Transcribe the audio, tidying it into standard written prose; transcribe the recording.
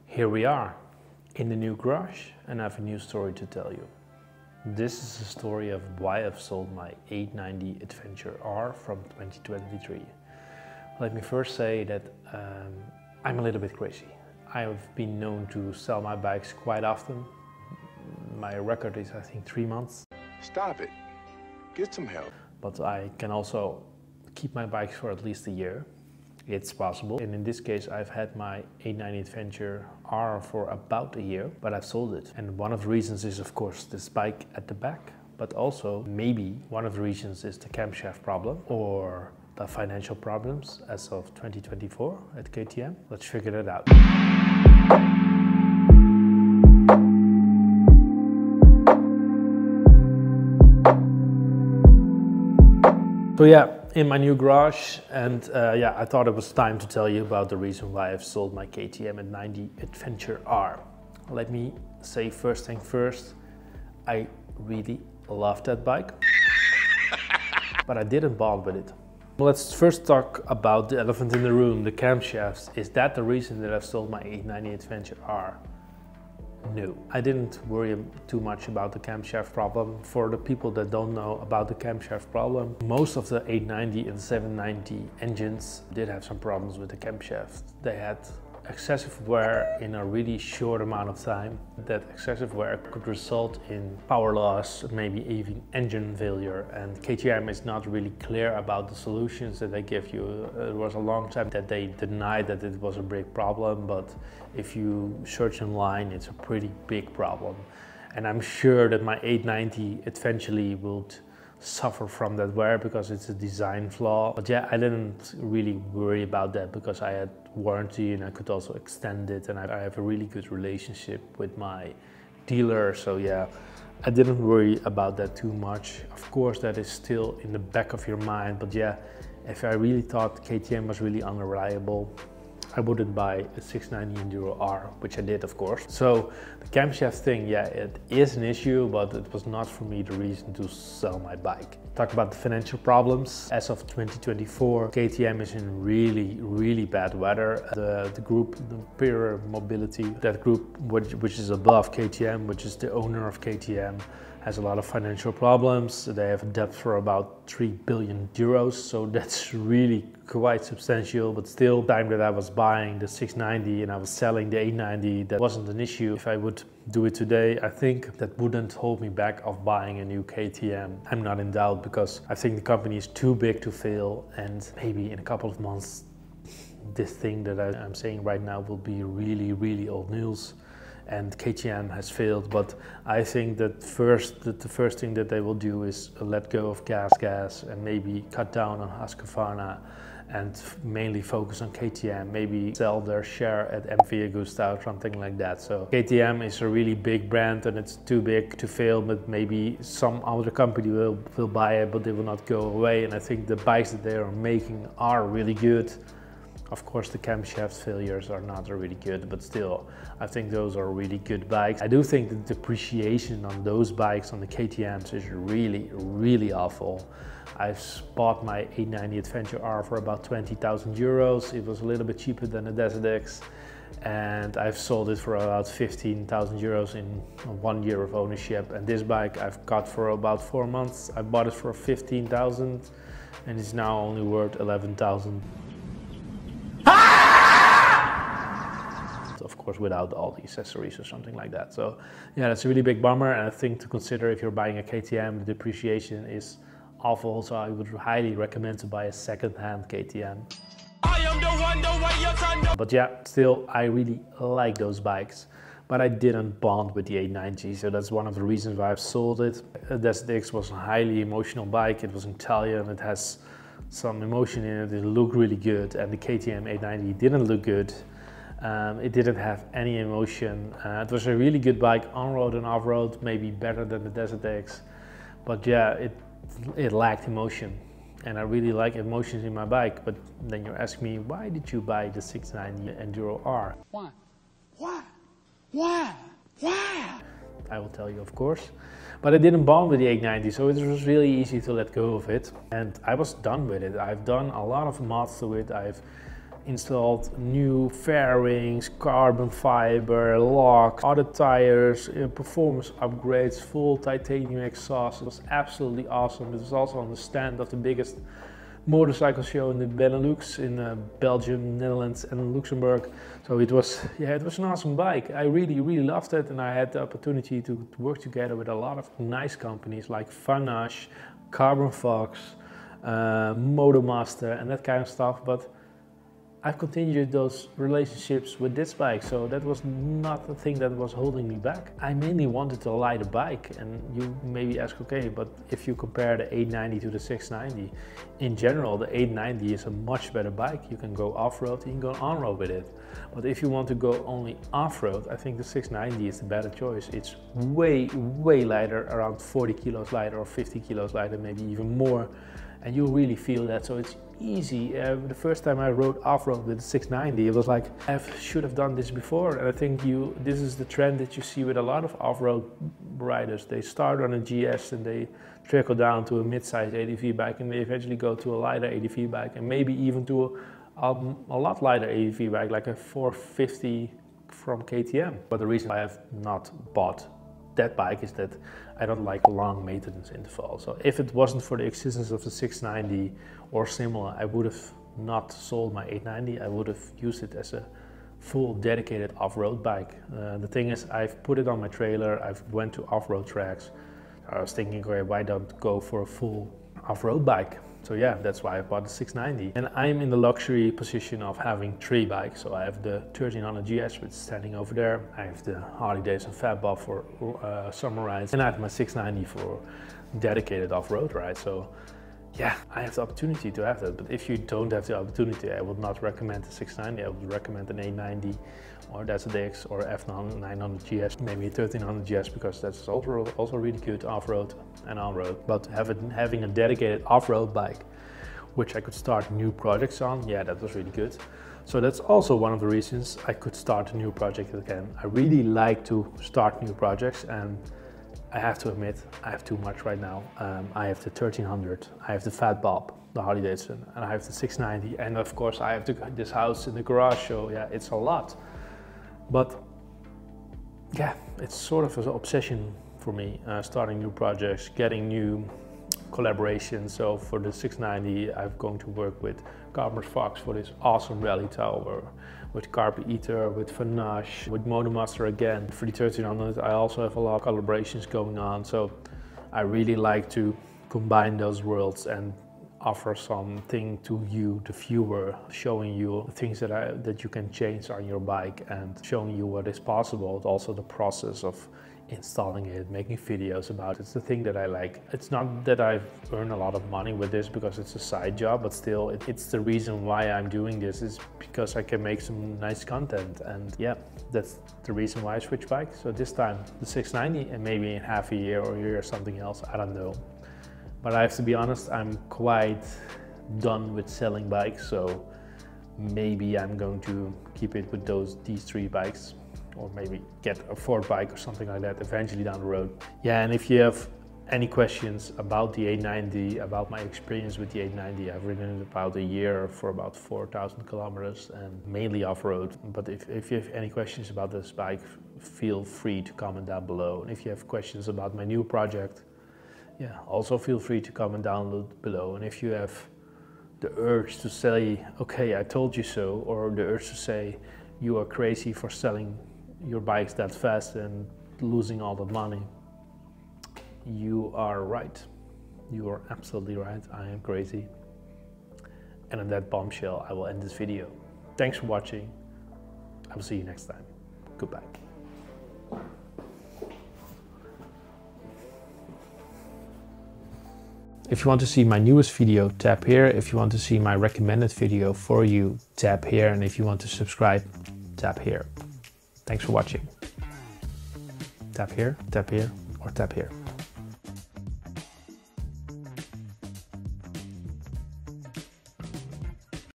Here we are in the new garage and I have a new story to tell you. This is the story of why I've sold my 890 Adventure R from 2023. Let me first say that I'm a little bit crazy. I've been known to sell my bikes quite often. My record is I think 3 months. Stop it. Get some help. But I can also keep my bikes for at least a year. It's possible. And in this case, I've had my 890 Adventure R for about a year, but I've sold it. And one of the reasons is, of course, this bike at the back, but also maybe one of the reasons is the camshaft problem or the financial problems as of 2024 at KTM. Let's figure that out. So yeah, in my new garage, and yeah, I thought it was time to tell you about the reason why I've sold my KTM 890 Adventure R. Let me say first thing first, I really love that bike, but I didn't bond with it. Let's first talk about the elephant in the room, the camshafts. Is that the reason that I've sold my 890 Adventure R? No, I didn't worry too much about the camshaft problem. For the people that don't know about the camshaft problem, most of the 890 and 790 engines did have some problems with the camshaft. They had excessive wear in a really short amount of time. That excessive wear could result in power loss, maybe even engine failure. And KTM is not really clear about the solutions that they give you. It was a long time that they denied that it was a big problem, but if you search online, it's a pretty big problem. And I'm sure that my 890 eventually will suffer from that wear because it's a design flaw. But yeah, I didn't really worry about that because I had warranty and I could also extend it, and I have a really good relationship with my dealer. So yeah, I didn't worry about that too much. Of course, that is still in the back of your mind, but yeah, if I really thought KTM was really unreliable, I wouldn't buy a 690 Enduro R, which I did, of course. So the camshaft thing, yeah, it is an issue, but it was not for me the reason to sell my bike. Talk about the financial problems. As of 2024, KTM is in really bad weather. The group, the Imperial Mobility, that group which is above KTM, which is the owner of KTM, has a lot of financial problems. They have a debt for about 3 billion euros, so that's really quite substantial. But still, the time that I was buying the 690 and I was selling the 890, that wasn't an issue. If I would do it today, I think that wouldn't hold me back of buying a new KTM. I'm not in doubt because I think the company is too big to fail, and maybe in a couple of months this thing that I'm saying right now will be really old news and KTM has failed. But I think that the first thing that they will do is let go of gas and maybe cut down on Husqvarna and mainly focus on KTM, maybe sell their share at MV Agusta or something like that. So KTM is a really big brand and it's too big to fail, but maybe some other company will buy it, but they will not go away. And I think the bikes that they are making are really good. Of course, the camshaft failures are not really good, but still, I think those are really good bikes. I do think the depreciation on those bikes, on the KTMs, is really awful. I've bought my 890 Adventure R for about 20,000 euros. It was a little bit cheaper than the Desert X, and I've sold it for about 15,000 euros in 1 year of ownership. And this bike I've got for about 4 months. I bought it for 15,000 and it's now only worth 11,000. Of course, without all the accessories or something like that. So yeah, that's a really big bummer, and I think to consider if you're buying a KTM, the depreciation is awful. So I would highly recommend to buy a second-hand KTM. I am the one, but yeah, still, I really like those bikes, but I didn't bond with the 890, so that's one of the reasons why I've sold it. The Desert X was a highly emotional bike. It was Italian, it has some emotion in it, it looked really good, and the KTM 890 didn't look good. It didn't have any emotion. It was a really good bike on road and off road, maybe better than the Desert X, but yeah, it lacked emotion, and I really like emotions in my bike. But then you ask me, why did you buy the 690 Enduro R? Why? I will tell you, of course. But I didn't bond with the 890, so it was really easy to let go of it. And I was done with it. I've done a lot of mods to it. I've installed new fairings, carbon fiber, locks, other tires, performance upgrades, full titanium exhaust. It was absolutely awesome. It was also on the stand of the biggest motorcycle show in the Benelux, in Belgium, Netherlands and Luxembourg. So it was an awesome bike. I really loved it, and I had the opportunity to work together with a lot of nice companies like Vanache, Carbon Fox, Motomaster and that kind of stuff. But I've continued those relationships with this bike, so that was not the thing that was holding me back. I mainly wanted to ride a bike, and you maybe ask, okay, but if you compare the 890 to the 690, in general, the 890 is a much better bike. You can go off-road, you can go on-road with it. But if you want to go only off-road, I think the 690 is the better choice. It's way lighter, around 40 kilos lighter or 50 kilos lighter, maybe even more. And you really feel that, so it's easy. The first time I rode off-road with the 690, it was like, I should have done this before. And I think this is the trend that you see with a lot of off-road riders. They start on a GS and they trickle down to a mid-size ADV bike, and they eventually go to a lighter ADV bike, and maybe even to a lot lighter ADV bike, like a 450 from KTM. But the reason I have not bought that bike is that I don't like long maintenance interval. So if it wasn't for the existence of the 690 or similar, I would have not sold my 890. I would have used it as a full dedicated off-road bike. The thing is, I've put it on my trailer, I've went to off-road tracks. I was thinking, okay, why don't go for a full off-road bike? So yeah, that's why I bought the 690. And I'm in the luxury position of having 3 bikes. So I have the 1300 GS, which is standing over there. I have the Harley-Davidson Fat Bob for summer rides. And I have my 690 for dedicated off-road rides. So yeah, I have the opportunity to have that. But if you don't have the opportunity, I would not recommend the 690. I would recommend an 890 or DX or F900 GS, maybe 1300 GS, because that's also really good off-road and on-road. But having a dedicated off-road bike, which I could start new projects on, yeah, that was really good. So that's also one of the reasons I could start a new project again. I really like to start new projects, and I have to admit, I have too much right now. I have the 1300, I have the Fat Bob, the Harley Davidson, and I have the 690, and of course I have this house in the garage, so yeah, it's a lot. But yeah, it's sort of an obsession for me, starting new projects, getting new collaborations. So for the 690, I'm going to work with Carbon Fox for this awesome rally tower, with Carpe Eater, with Vanache, with Motomaster again. For the 1300, I also have a lot of collaborations going on. So I really like to combine those worlds and offer something to you, the viewer, showing you things that you can change on your bike and showing you what is possible. Also the process of installing it, making videos about it. It's the thing that I like. It's not that I've earned a lot of money with this because it's a side job, but still it's the reason why I'm doing this, is because I can make some nice content. And yeah, that's the reason why I switched bikes. So this time the 690, and maybe in half a year or a year or something else, I don't know. But I have to be honest, I'm quite done with selling bikes, so maybe I'm going to keep it with these 3 bikes, or maybe get a 4th bike or something like that eventually down the road. Yeah, and if you have any questions about the 890, about my experience with the 890, I've ridden it about a year for about 4,000 kilometers and mainly off-road. But if you have any questions about this bike, feel free to comment down below. And if you have questions about my new project, yeah, also feel free to comment down below. And if you have the urge to say, okay, I told you so, or the urge to say, you are crazy for selling your bikes that fast and losing all the money, you are right. You are absolutely right. I am crazy. And on that bombshell, I will end this video. Thanks for watching. I will see you next time. Goodbye. If you want to see my newest video, tap here. If you want to see my recommended video for you, tap here. And if you want to subscribe, tap here. Thanks for watching. Tap here, or tap here.